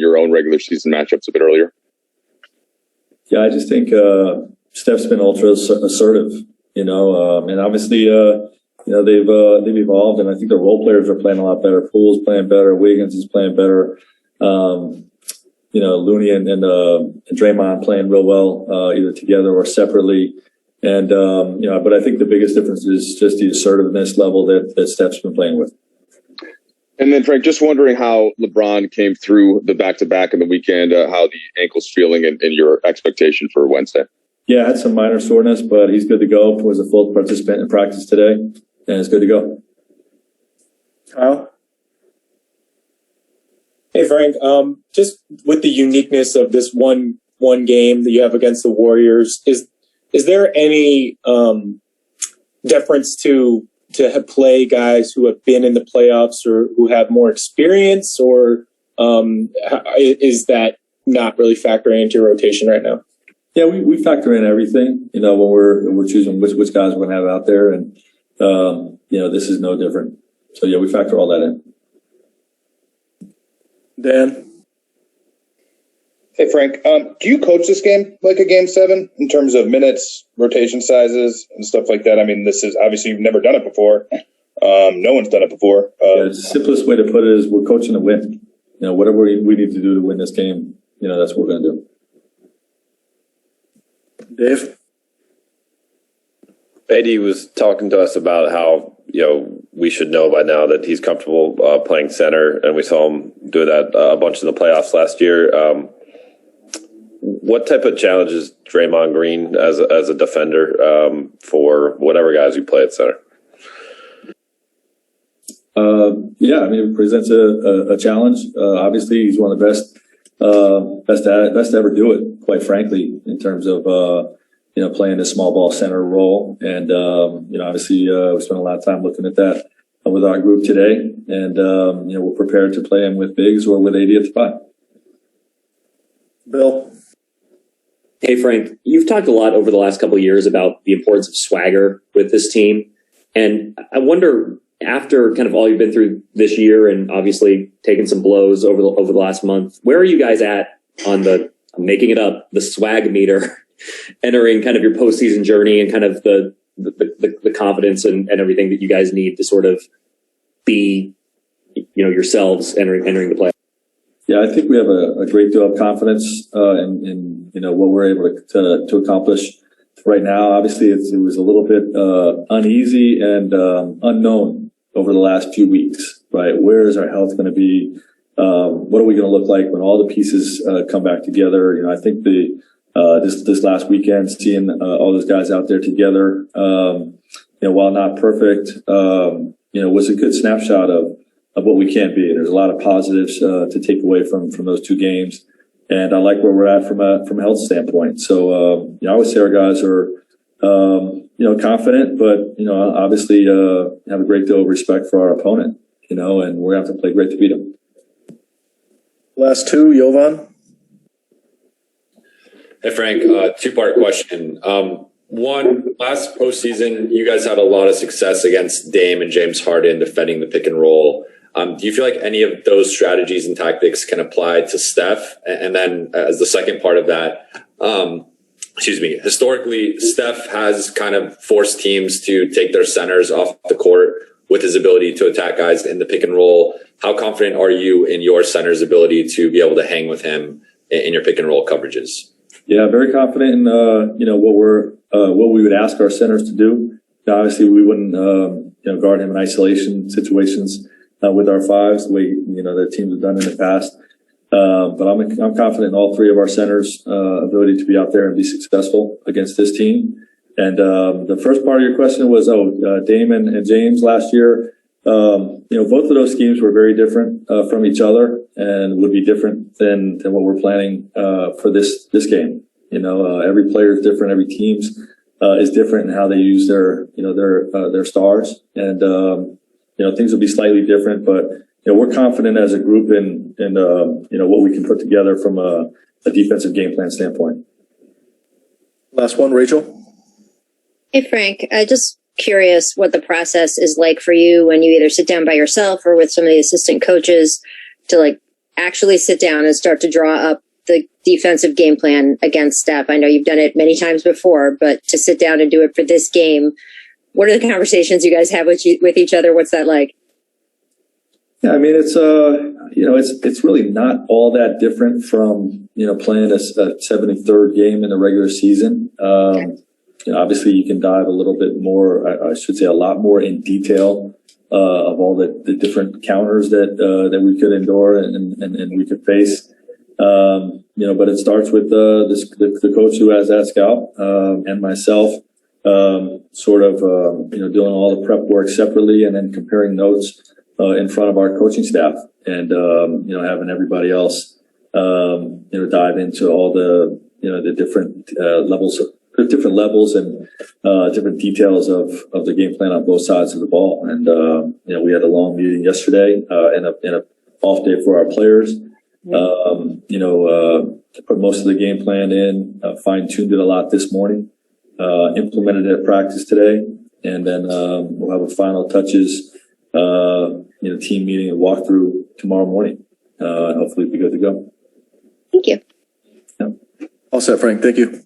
your own regular season matchups a bit earlier? Yeah, I just think Steph's been ultra assertive, and obviously, they've evolved, and I think the role players are playing a lot better. Poole's playing better. Wiggins is playing better. Looney and Draymond playing real well, either together or separately. And, but I think the biggest difference is just the assertiveness level that Steph's been playing with. And then, Frank, just wondering how LeBron came through the back-to-back in the weekend, how the ankle's feeling and your expectation for Wednesday. Yeah, I had some minor soreness, but he's good to go. Was a full participant in practice today, and it's good to go. Kyle? Hey, Frank. Just with the uniqueness of this one game that you have against the Warriors, is there any deference to play guys who have been in the playoffs or who have more experience, or is that not really factoring into your rotation right now? Yeah, we factor in everything, when we're choosing which guys we're going to have out there, and this is no different. So yeah, we factor all that in. Dan? Hey, Frank, do you coach this game like a Game 7 in terms of minutes, rotation sizes, and stuff like that? I mean, this is obviously you've never done it before. No one's done it before. The simplest way to put it is we're coaching to win. Whatever we need to do to win this game, that's what we're going to do. Dave? Eddie was talking to us about how, we should know by now that he's comfortable playing center, and we saw him do that a bunch in the playoffs last year. What type of challenge is Draymond Green as a defender for whatever guys you play at center? It presents a challenge. Obviously, he's one of the best to ever do it, quite frankly, in terms of playing a small ball center role. And obviously, we spent a lot of time looking at that with our group today, and we're prepared to play him with bigs or with AD at the 5. Bill? Hey, Frank, you've talked a lot over the last couple of years about the importance of swagger with this team. And I wonder, after kind of all you've been through this year and obviously taking some blows over the last month, where are you guys at on I'm making it up, the swag meter, entering kind of your postseason journey and kind of the confidence and everything that you guys need to sort of be, yourselves entering the play? Yeah, I think we have a great deal of confidence in what we're able to accomplish right now. Obviously, it was a little bit uneasy and unknown over the last few weeks, right? Where is our health going to be? What are we going to look like when all the pieces come back together? I think this last weekend, seeing all those guys out there together, while not perfect, was a good snapshot of what we can be. There's a lot of positives to take away from those two games, and I like where we're at from a health standpoint. So I always say our guys are confident, but obviously have a great deal of respect for our opponent, and we're going to have to play great to beat them. Last two, Jovan. Hey, Frank, two-part question. One, last postseason, you guys had a lot of success against Dame and James Harden defending the pick and roll. Do you feel like any of those strategies and tactics can apply to Steph? And then as the second part of that, historically, Steph has kind of forced teams to take their centers off the court with his ability to attack guys in the pick and roll. How confident are you in your center's ability to be able to hang with him in your pick and roll coverages? Yeah, very confident in what we would ask our centers to do. Obviously, we wouldn't guard him in isolation situations with our fives, the way the teams have done in the past. But I'm confident in all three of our centers' ability to be out there and be successful against this team. And the first part of your question was, Damon and James last year. Both of those schemes were very different from each other and would be different than what we're planning for this game. Every player is different. Every team's is different in how they use their stars, and things will be slightly different. But we're confident as a group in what we can put together from a defensive game plan standpoint. Last one, Rachel. Hey, Frank. Just curious what the process is like for you when you either sit down by yourself or with some of the assistant coaches to actually sit down and start to draw up the defensive game plan against Steph? I know you've done it many times before, but to sit down and do it for this game, what are the conversations you guys have with each other? What's that like? Yeah, I mean, it's it's really not all that different from playing a 73rd game in the regular season. Obviously, you can dive a little bit more. I should say a lot more in detail of all the different counters that we could endure and we could face. But it starts with the coach who has that scout and myself. Doing all the prep work separately and then comparing notes in front of our coaching staff and having everybody else dive into all the different levels and different details of the game plan on both sides of the ball. And we had a long meeting yesterday and a off day for our players. Put most of the game plan in, fine-tuned it a lot this morning. Implemented it at practice today, and then we'll have a final touches, team meeting and walkthrough tomorrow morning. Hopefully, we'll be good to go. Thank you. Yeah. All set, Frank. Thank you.